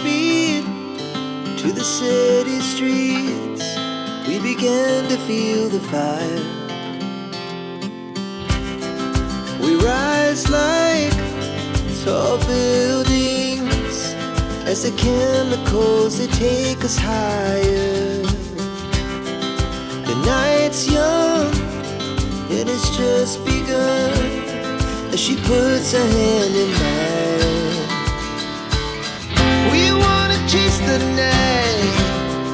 feet to the city streets, we began to feel the fire. We rise like tall buildings as the chemicals, they take us higher. The night's young and it's just begun as she puts her hand in mine. We wanna chase the night,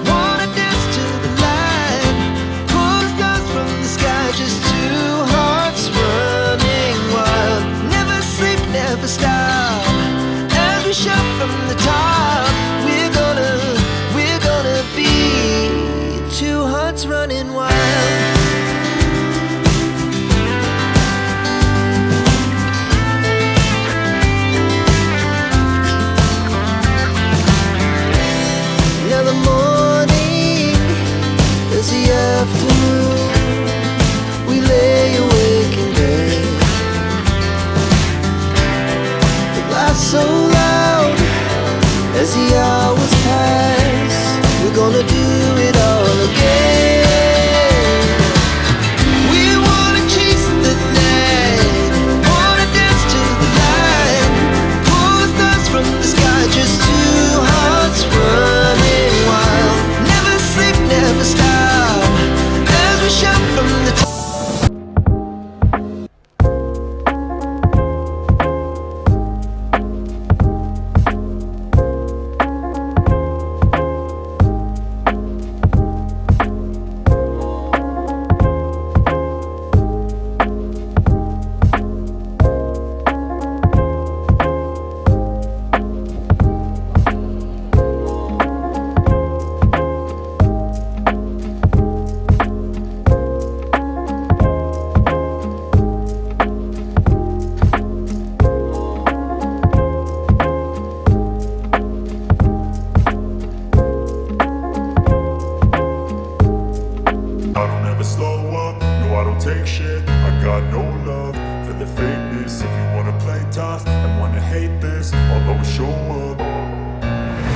wanna dance to the light, pull the stars from the sky, just two hearts running wild. Never sleep, never stop, as we shout from the top. We're gonna be two hearts running wild. Now the morning is the afternoon, we lay awake in bed. The laughs so loud as the hours pass, we're gonna do it all again. We wanna chase the night, wanna dance to the light, pull the stars from the sky, just two hearts running wild. Never sleep, never stop, as we shout from the top. I don't ever slow up, no I don't take shit. I got no love for the fakeness. If you wanna play tough and wanna hate this, I'll always show up.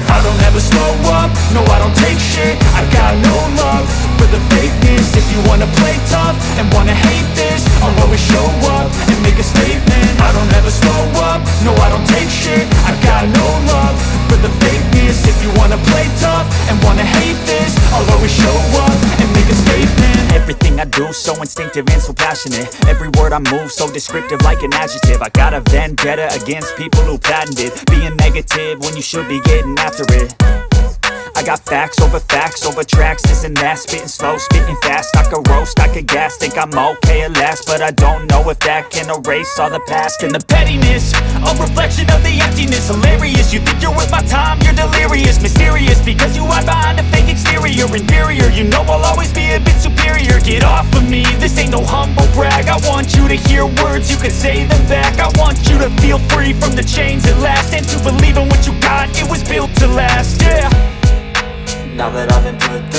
I don't ever slow up, no I don't take shit. I got no love for the fakeness. If you wanna play tough and wanna hate this, I'll always show up and make a statement. I don't ever slow up, no I don't take shit. I got no love for the fakeness. If you wanna play tough and wanna hate this, I'll always show up and make a statement. Everything I do so instinctive and so passionate. Every word I move so descriptive like an adjective. I got a vendetta against people who patented being negative when you should be getting after it. I got facts over tracks, this and that. Spitting slow, spitting fast, I could roast, I could gas. Think I'm okay at last, but I don't know if that can erase all the past. And the pettiness, a reflection of the emptiness. Hilarious, you think you're worth my time, you're delirious. Mysterious, because you hide behind a fake exterior. Inferior, you know I'll always be a bit superior. Get off of me, this ain't no humble brag. I want you to hear words, you can say them back. I want you to feel free from the chains at last, and to believe in what you got, it was built to last, yeah. Now that I've been put through